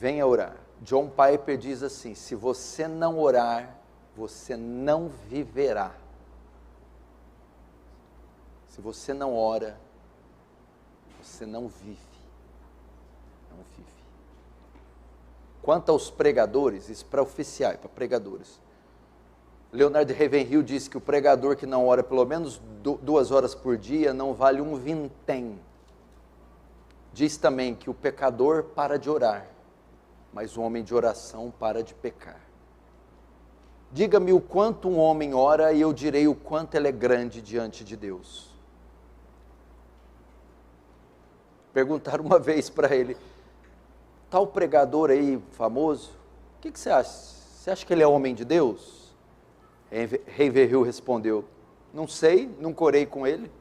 venha orar. John Piper diz assim: se você não orar, você não viverá. Se você não ora, você não vive. Não vive. Quanto aos pregadores, isso para oficiais, para pregadores. Leonard Ravenhill disse que o pregador que não ora pelo menos 2 horas por dia não vale um vintém. Diz também que o pecador para de orar, mas o homem de oração para de pecar. Diga-me o quanto um homem ora e eu direi o quanto ele é grande diante de Deus. Perguntaram uma vez para ele: tal pregador aí famoso, o que você acha? Você acha que ele é homem de Deus? Ravenhill respondeu: não sei, nunca orei com ele.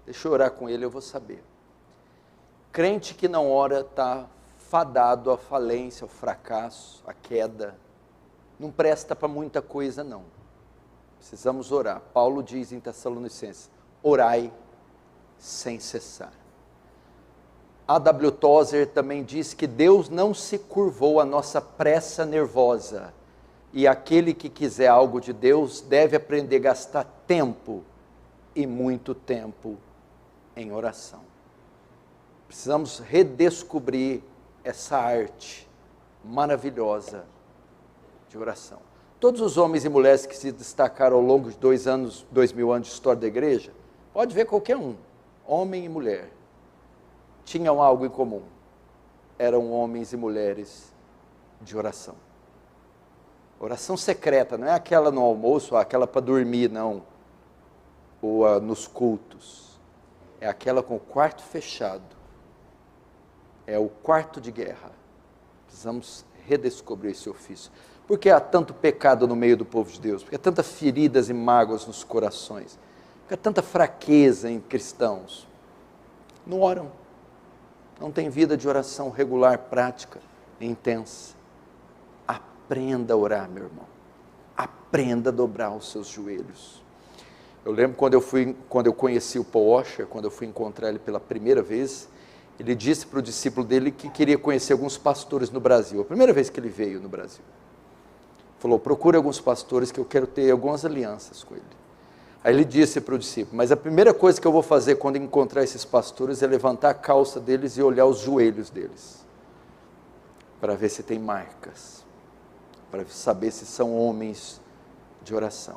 Deixa eu orar com ele, eu vou saber. Crente que não ora está fadado à falência, ao fracasso, à queda. Não presta para muita coisa não. Precisamos orar. Paulo diz em Tessalonicenses: orai sem cessar. A.W. Tozer também diz que Deus não se curvou à nossa pressa nervosa, e aquele que quiser algo de Deus deve aprender a gastar tempo, e muito tempo, em oração. Precisamos redescobrir essa arte maravilhosa de oração. Todos os homens e mulheres que se destacaram ao longo de 2000 anos de história da igreja, pode ver qualquer um, homem e mulher, tinham algo em comum. Eram homens e mulheres de oração. Oração secreta, não é aquela no almoço, ou aquela para dormir, não. Ou nos cultos. É aquela com o quarto fechado. É o quarto de guerra. Precisamos redescobrir esse ofício. Por que há tanto pecado no meio do povo de Deus? Por que há tantas feridas e mágoas nos corações? Por que há tanta fraqueza em cristãos? Não oram. Não tem vida de oração regular, prática, intensa. Aprenda a orar, meu irmão. Aprenda a dobrar os seus joelhos. Eu lembro quando eu conheci o Paul Washer, quando eu fui encontrar ele pela primeira vez, ele disse para o discípulo dele que queria conhecer alguns pastores no Brasil. A primeira vez que ele veio no Brasil. Falou: procure alguns pastores que eu quero ter algumas alianças com ele. Aí ele disse para o discípulo: mas a primeira coisa que eu vou fazer quando encontrar esses pastores é levantar a calça deles e olhar os joelhos deles, para ver se tem marcas, para saber se são homens de oração.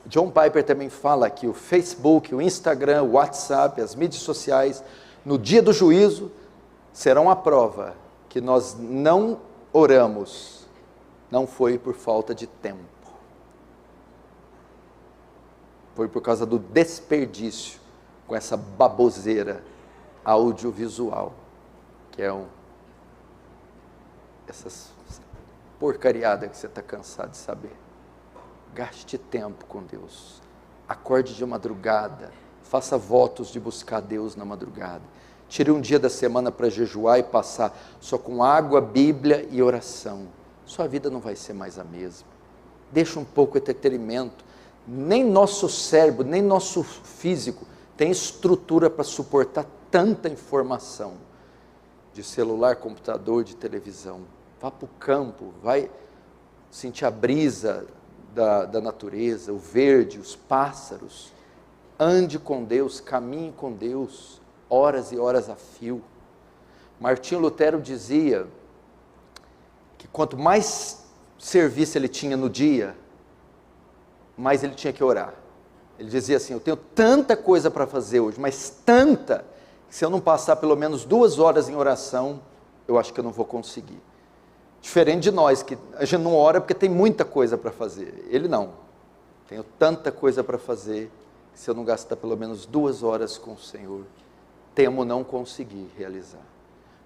John Piper também fala que o Facebook, o Instagram, o WhatsApp, as mídias sociais, no dia do juízo, serão a prova que nós não oramos, não foi por falta de tempo. Foi por causa do desperdício com essa baboseira audiovisual, que é essas porcariadas que você está cansado de saber. Gaste tempo com Deus. Acorde de madrugada. Faça votos de buscar Deus na madrugada. Tire um dia da semana para jejuar e passar só com água, Bíblia e oração. Sua vida não vai ser mais a mesma. Deixa um pouco de entretenimento. Nem nosso cérebro, nem nosso físico tem estrutura para suportar tanta informação de celular, computador, de televisão. Vá para o campo, vai sentir a brisa da natureza, o verde, os pássaros. Ande com Deus, caminhe com Deus, horas e horas a fio. Martinho Lutero dizia que quanto mais serviço ele tinha no dia, mais ele tinha que orar. Ele dizia assim: eu tenho tanta coisa para fazer hoje, mas tanta, que se eu não passar pelo menos 2 horas em oração, eu acho que eu não vou conseguir. Diferente de nós, que a gente não ora porque tem muita coisa para fazer. Ele não. Tenho tanta coisa para fazer, que se eu não gastar pelo menos 2 horas com o Senhor, temo não conseguir realizar.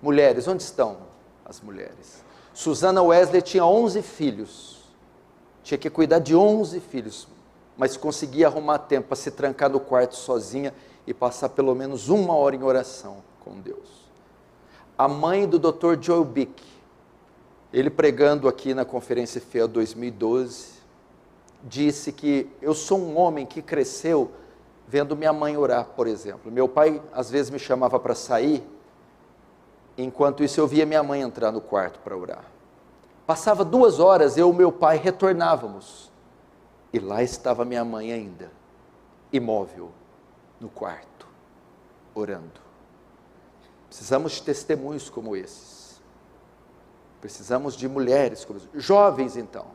Mulheres, onde estão as mulheres? Susana Wesley tinha 11 filhos. Tinha que cuidar de 11 filhos, mas conseguia arrumar tempo para se trancar no quarto sozinha e passar pelo menos 1 hora em oração com Deus. A mãe do Dr. Joel Bick, ele pregando aqui na Conferência Fiel 2012, disse que eu sou um homem que cresceu vendo minha mãe orar, por exemplo. Meu pai às vezes me chamava para sair, Enquanto isso, eu via minha mãe entrar no quarto para orar. Passava 2 horas, eu e meu pai retornávamos. E lá estava minha mãe ainda, imóvel, no quarto, orando. Precisamos de testemunhos como esses. Precisamos de mulheres como essas. Jovens, então.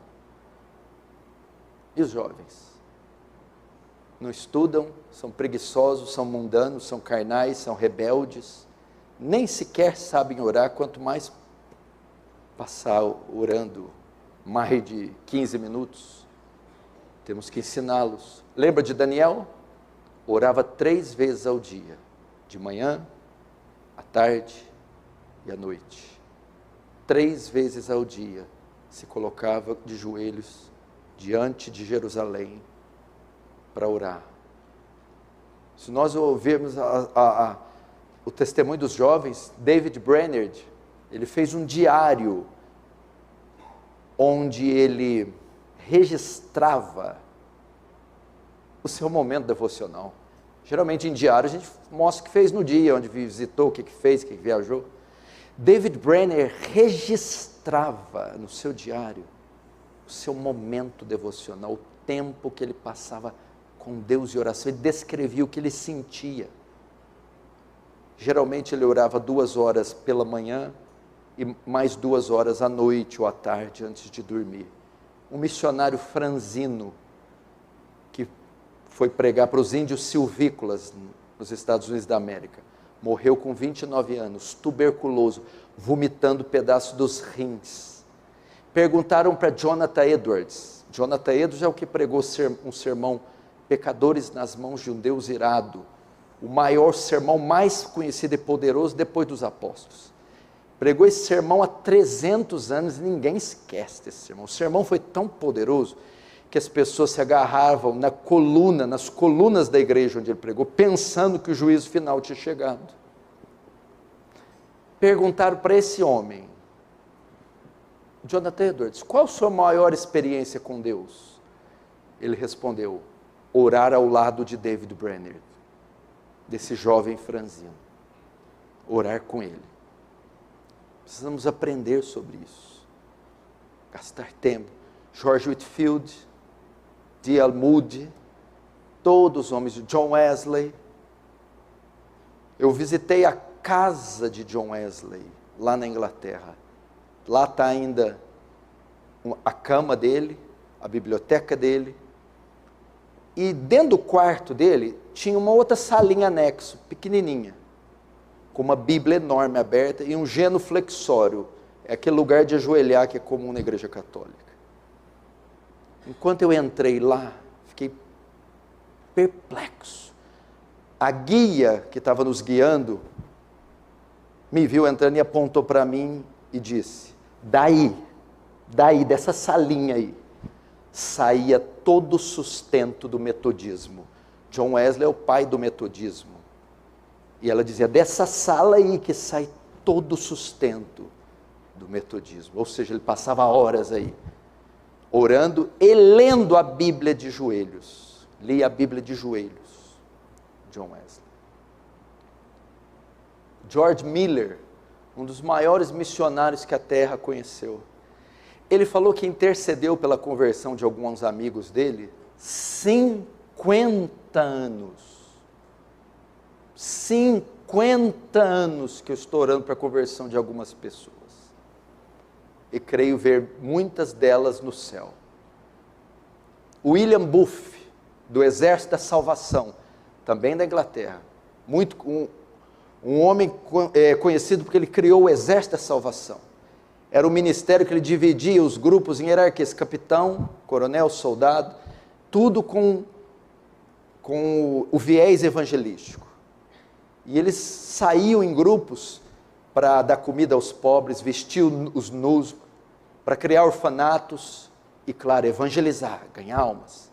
E os jovens? Não estudam, são preguiçosos, são mundanos, são carnais, são rebeldes, nem sequer sabem orar, quanto mais passar orando mais de 15 minutos. Temos que ensiná-los. Lembra de Daniel? Orava 3 vezes ao dia, de manhã, à tarde e à noite. 3 vezes ao dia se colocava de joelhos diante de Jerusalém para orar. Se nós ouvirmos o testemunho dos jovens, David Brainerd, ele fez um diário onde ele registrava o seu momento devocional. Geralmente em diário a gente mostra o que fez no dia, onde visitou, o que fez, o que viajou. David Brainerd registrava no seu diário o seu momento devocional, o tempo que ele passava com Deus em oração. Ele descrevia o que ele sentia. Geralmente ele orava 2 horas pela manhã e mais 2 horas à noite ou à tarde antes de dormir. Um missionário franzino que foi pregar para os índios silvícolas nos Estados Unidos da América. Morreu com 29 anos, tuberculoso, vomitando pedaços dos rins. Perguntaram para Jonathan Edwards. Jonathan Edwards é o que pregou um sermão, Pecadores nas mãos de um Deus irado. O maior sermão, mais conhecido e poderoso depois dos apóstolos. Pregou esse sermão há 300 anos e ninguém esquece desse sermão. O sermão foi tão poderoso que as pessoas se agarravam nas colunas da igreja onde ele pregou, pensando que o juízo final tinha chegado. Perguntaram para esse homem, Jonathan Edwards, qual a sua maior experiência com Deus? Ele respondeu, orar ao lado de David Brainerd, desse jovem franzino, orar com ele. Precisamos aprender sobre isso, gastar tempo. George Whitefield, D.L. Moody, todos os homens de John Wesley. Eu visitei a casa de John Wesley, lá na Inglaterra. Lá está ainda a cama dele, a biblioteca dele. E dentro do quarto dele, tinha uma outra salinha anexo, pequenininha, com uma Bíblia enorme aberta e um genuflexório. É aquele lugar de ajoelhar que é comum na igreja católica. Enquanto eu entrei lá, fiquei perplexo. A guia que estava nos guiando, me viu entrando e apontou para mim e disse, daí, dessa salinha aí, saía todo o sustento do metodismo. John Wesley é o pai do metodismo. E ela dizia, dessa sala aí que sai todo o sustento do metodismo. Ou seja, ele passava horas aí, orando e lendo a Bíblia de joelhos. Lia a Bíblia de joelhos, John Wesley. George Miller, um dos maiores missionários que a terra conheceu. Ele falou que intercedeu pela conversão de alguns amigos dele 50 anos. 50 anos que eu estou orando para a conversão de algumas pessoas. E creio ver muitas delas no céu. William Booth, do Exército da Salvação, também da Inglaterra. Um homem conhecido porque ele criou o Exército da Salvação. Era um ministério que ele dividia os grupos em hierarquias, capitão, coronel, soldado, tudo com o viés evangelístico. E eles saíam em grupos para dar comida aos pobres, vestir os nus, para criar orfanatos e, claro, evangelizar, ganhar almas.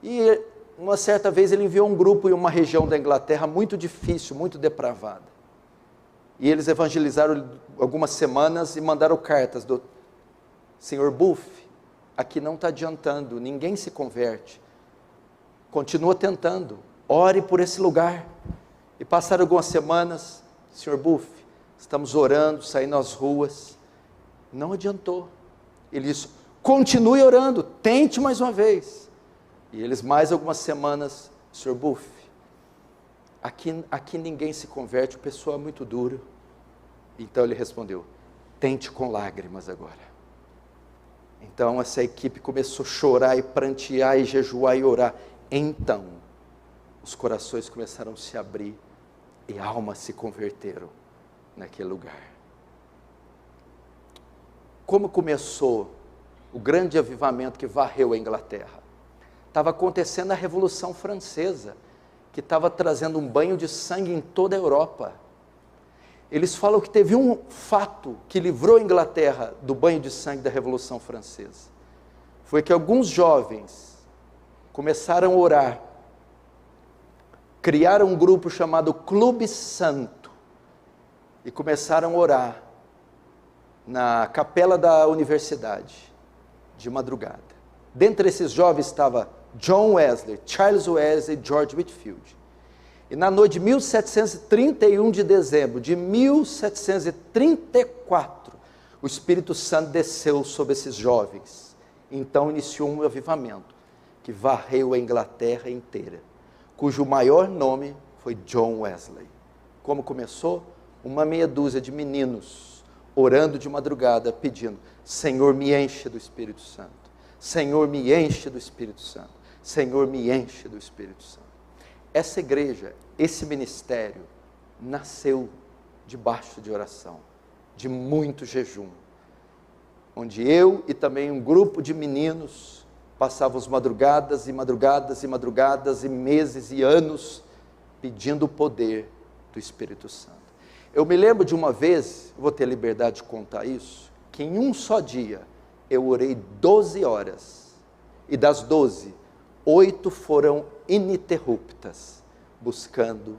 E uma certa vez ele enviou um grupo em uma região da Inglaterra muito difícil, muito depravada. E eles evangelizaram algumas semanas e mandaram cartas do Senhor Booth, aqui não está adiantando, ninguém se converte. Continua tentando, ore por esse lugar. E passaram algumas semanas, Senhor Booth, estamos orando, saindo às ruas. Não adiantou. Ele disse, continue orando, tente mais uma vez. E eles mais algumas semanas, Sr. Buff, aqui ninguém se converte, o pessoal é muito duro. Então ele respondeu, tente com lágrimas agora. Então essa equipe começou a chorar e prantear e jejuar e orar. Então, os corações começaram a se abrir e almas se converteram naquele lugar. Como começou o grande avivamento que varreu a Inglaterra? Estava acontecendo a Revolução Francesa, que estava trazendo um banho de sangue em toda a Europa. Eles falam que teve um fato que livrou a Inglaterra do banho de sangue da Revolução Francesa. Foi que alguns jovens começaram a orar, criaram um grupo chamado Clube Santo, e começaram a orar na capela da universidade, de madrugada. Dentre esses jovens estava John Wesley, Charles Wesley e George Whitefield. E na noite de 1731 de dezembro de 1734, o Espírito Santo desceu sobre esses jovens. Então iniciou um avivamento que varreu a Inglaterra inteira, cujo maior nome foi John Wesley. Como começou? Uma meia dúzia de meninos orando de madrugada, pedindo, Senhor, me enche do Espírito Santo. Senhor, me enche do Espírito Santo. Senhor, me enche do Espírito Santo. Essa igreja, esse ministério, nasceu debaixo de oração, de muito jejum, onde eu e também um grupo de meninos passávamos madrugadas e madrugadas e madrugadas e meses e anos pedindo o poder do Espírito Santo. Eu me lembro de uma vez, vou ter liberdade de contar isso, que em um só dia eu orei 12 horas, e das 12, 8 foram ininterruptas, buscando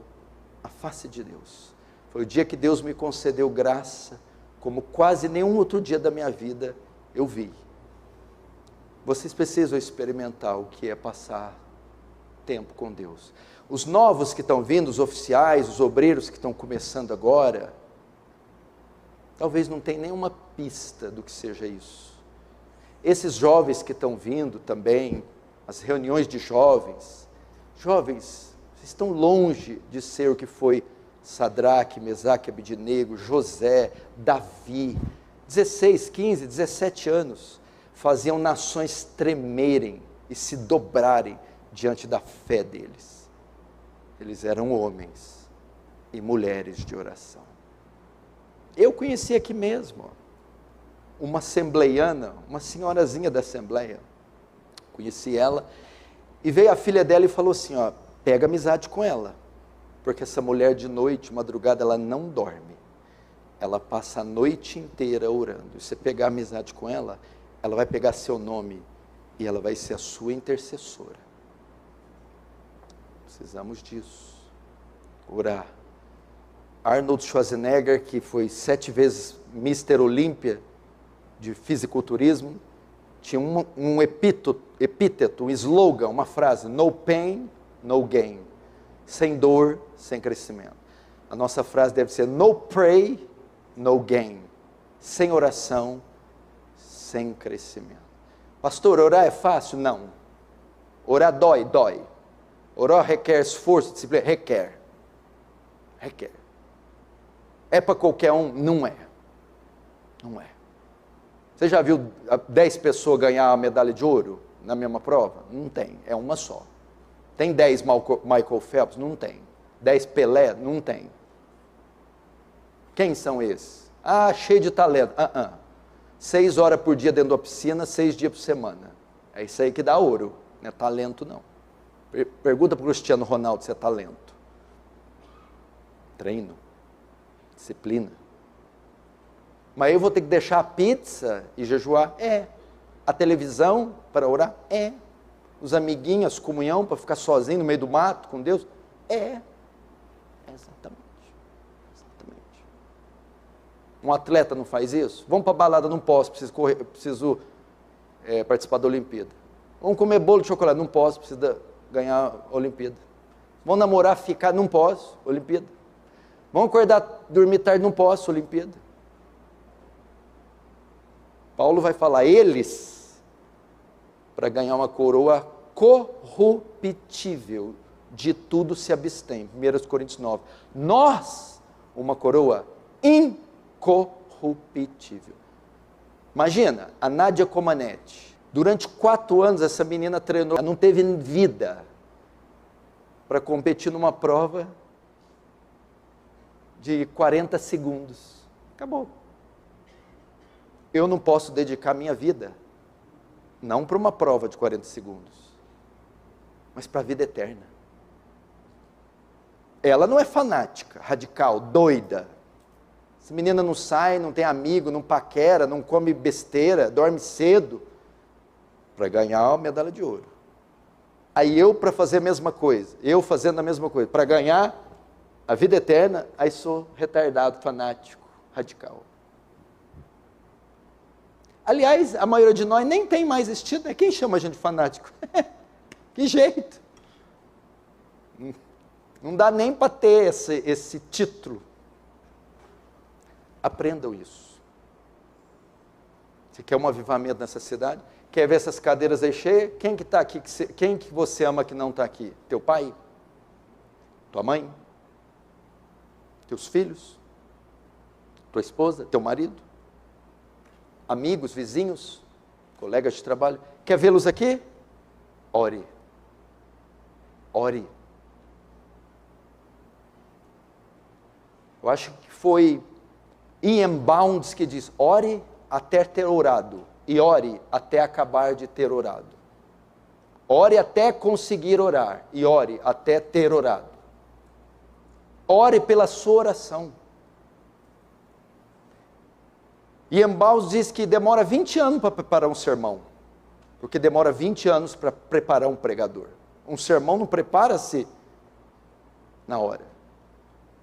a face de Deus. Foi o dia que Deus me concedeu graça, como quase nenhum outro dia da minha vida eu vi. Vocês precisam experimentar o que é passar tempo com Deus. Os novos que estão vindo, os oficiais, os obreiros que estão começando agora, talvez não tenham nenhuma pista do que seja isso. Esses jovens que estão vindo também, as reuniões de jovens, vocês estão longe de ser o que foi Sadraque, Mesaque, Abednego, José, Davi, 16, 15, 17 anos, faziam nações tremerem e se dobrarem diante da fé deles. Eles eram homens e mulheres de oração. Eu conheci aqui mesmo uma assembleiana, uma senhorazinha da assembleia, conheci ela, e veio a filha dela e falou assim, ó, pega amizade com ela, porque essa mulher de noite, madrugada, ela não dorme, ela passa a noite inteira orando, e você pegar amizade com ela, ela vai pegar seu nome, e ela vai ser a sua intercessora. Precisamos disso, orar. Arnold Schwarzenegger, que foi 7 vezes Mr. Olímpia, de fisiculturismo, tinha um epíteto, um slogan, uma frase, no pain, no gain, sem dor, sem crescimento. A nossa frase deve ser, no pray, no gain, sem oração, sem crescimento. Pastor, orar é fácil? Não. Orar dói. Orar requer esforço, disciplina, requer. É para qualquer um? Não é. Você já viu 10 pessoas ganhar a medalha de ouro na mesma prova? Não tem, é uma só. Tem 10 Michael Phelps? Não tem. 10 Pelé? Não tem. Quem são esses? Cheio de talento. 6 horas por dia dentro da piscina, 6 dias por semana. É isso aí que dá ouro, não é talento não. Pergunta para o Cristiano Ronaldo se é talento. Treino, disciplina. Mas eu vou ter que deixar a pizza e jejuar? A televisão para orar? Os amiguinhos, comunhão para ficar sozinho no meio do mato com Deus? Exatamente. Um atleta não faz isso? Vamos para a balada, não posso, preciso participar da Olimpíada. Vamos comer bolo de chocolate, não posso, preciso ganhar a Olimpíada. Vamos namorar, ficar, não posso, Olimpíada. Vamos acordar, dormir tarde, não posso, Olimpíada. Paulo vai falar, eles, para ganhar uma coroa corruptível, de tudo se abstém. 1 Coríntios 9. Nós, uma coroa incorruptível. Imagina, a Nádia Comaneci. Durante 4 anos essa menina treinou, não teve vida para competir numa prova de 40 segundos. Acabou. Eu não posso dedicar minha vida, não para uma prova de 40 segundos, mas para a vida eterna. Ela não é fanática, radical, doida. Essa menina não sai, não tem amigo, não paquera, não come besteira, dorme cedo, para ganhar a medalha de ouro. Aí eu, para fazer a mesma coisa, eu fazendo a mesma coisa, para ganhar a vida eterna, aí sou retardado, fanático, radical. Aliás, a maioria de nós nem tem mais estilo, né? Quem chama a gente de fanático? Que jeito? Não dá nem para ter esse título. Aprendam isso. Você quer um avivamento nessa cidade? Quer ver essas cadeiras aí cheias? Quem que está aqui? Quem que você ama que não está aqui? Teu pai? Tua mãe? Teus filhos? Tua esposa? Teu marido? Amigos, vizinhos? Colegas de trabalho? Quer vê-los aqui? Ore. Ore. Eu acho que foi Ian Bounds que diz, ore até ter orado, e ore até acabar de ter orado. Ore até conseguir orar, e ore até ter orado. Ore pela sua oração. Ian Bounds diz que demora 20 anos para preparar um sermão, porque demora 20 anos para preparar um pregador. Um sermão não prepara-se na hora,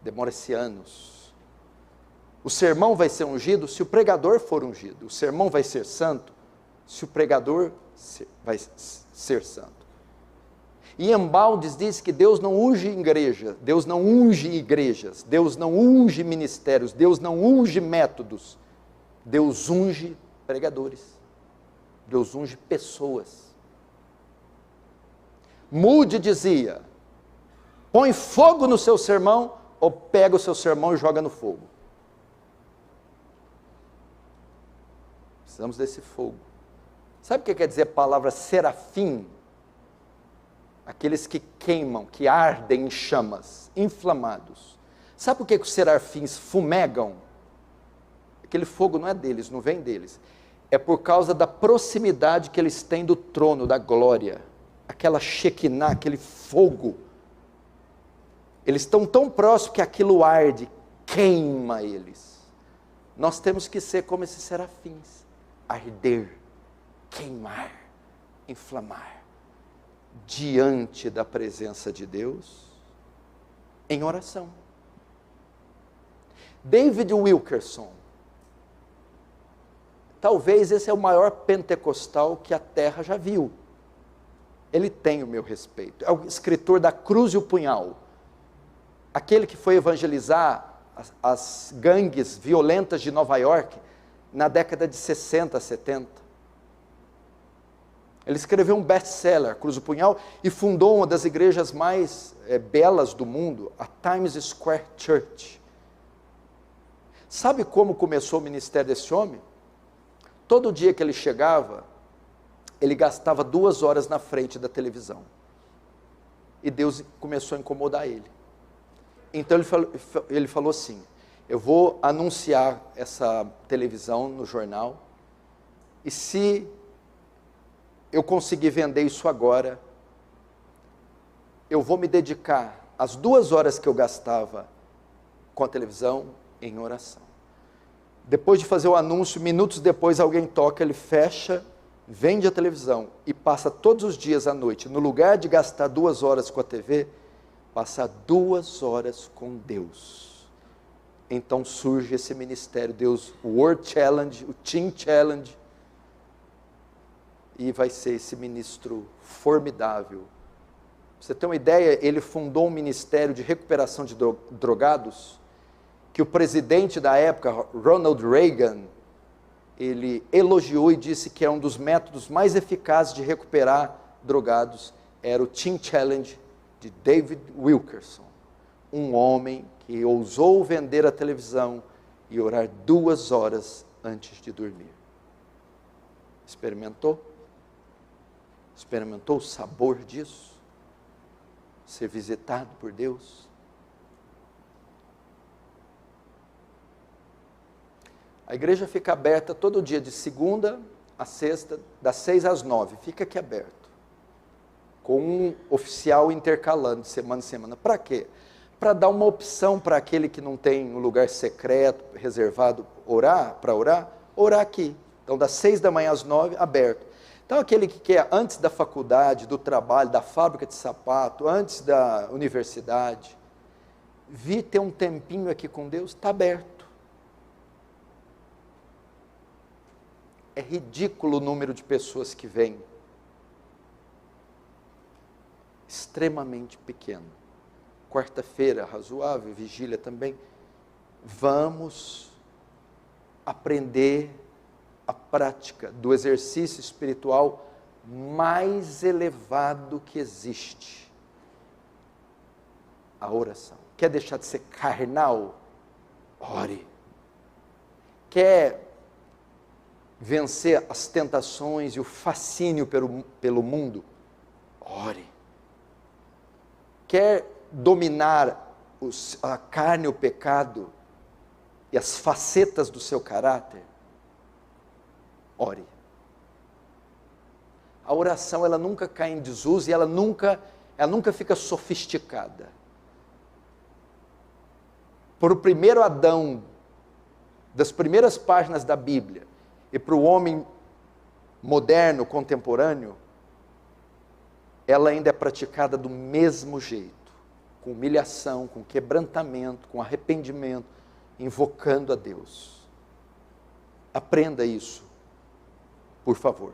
demora-se anos. O sermão vai ser ungido se o pregador for ungido. O sermão vai ser santo se o pregador vai ser santo. Ian Bounds diz que Deus não unge igreja, Deus não unge igrejas, Deus não unge ministérios, Deus não unge métodos, Deus unge pregadores, Deus unge pessoas. Moody dizia, põe fogo no seu sermão ou pega o seu sermão e joga no fogo. Precisamos desse fogo. Sabe o que quer dizer a palavra serafim? Aqueles que queimam, que ardem em chamas, inflamados. Sabe por que os serafins fumegam? Aquele fogo não é deles, não vem deles. É por causa da proximidade que eles têm do trono, da glória. Aquela Shekinah, aquele fogo. Eles estão tão próximos que aquilo arde, queima eles. Nós temos que ser como esses serafins. Arder, queimar, inflamar, diante da presença de Deus, em oração. David Wilkerson, talvez esse é o maior pentecostal que a terra já viu. Ele tem o meu respeito. É o escritor da Cruz e o Punhal, aquele que foi evangelizar as gangues violentas de Nova York, na década de 60, 70. Ele escreveu um best-seller, Cruz do Punhal, e fundou uma das igrejas mais belas do mundo, a Times Square Church. Sabe como começou o ministério desse homem? Todo dia que ele chegava, ele gastava 2 horas na frente da televisão. E Deus começou a incomodar ele. Então ele falou assim, eu vou anunciar essa televisão no jornal, e se eu conseguir vender isso agora, eu vou me dedicar às 2 horas que eu gastava com a televisão em oração. Depois de fazer o anúncio, minutos depois alguém toca, ele fecha, vende a televisão e passa todos os dias à noite, no lugar de gastar 2 horas com a TV, passa 2 horas com Deus. Então surge esse ministério, Deus, o World Challenge, o Teen Challenge, e vai ser esse ministro formidável. Pra você ter uma ideia, ele fundou um ministério de recuperação de drogados, que o presidente da época, Ronald Reagan, ele elogiou e disse que é um dos métodos mais eficazes de recuperar drogados, era o Teen Challenge de David Wilkerson, um homem que ousou vender a televisão e orar 2 horas antes de dormir. Experimentou? Experimentou o sabor disso? Ser visitado por Deus? A igreja fica aberta todo dia, de segunda a sexta, das 6 às 9, fica aqui aberto, com um oficial intercalando de semana em semana. Para quê? Para dar uma opção para aquele que não tem um lugar secreto, reservado, para orar aqui. Então, das 6 da manhã às 9, aberto. Então, aquele que quer, antes da faculdade, do trabalho, da fábrica de sapato, antes da universidade, vir ter um tempinho aqui com Deus, está aberto. É ridículo o número de pessoas que vêm. Extremamente pequeno. Quarta-feira, razoável, vigília também. Vamos aprender a prática do exercício espiritual mais elevado que existe. A oração. Quer deixar de ser carnal? Ore. Quer vencer as tentações e o fascínio pelo mundo? Ore. Quer dominar a carne e o pecado e as facetas do seu caráter? Ore. A oração, ela nunca cai em desuso e ela nunca fica sofisticada. Para o primeiro Adão, das primeiras páginas da Bíblia, e para o homem moderno, contemporâneo, ela ainda é praticada do mesmo jeito, com humilhação, com quebrantamento, com arrependimento, invocando a Deus. Aprenda isso, por favor.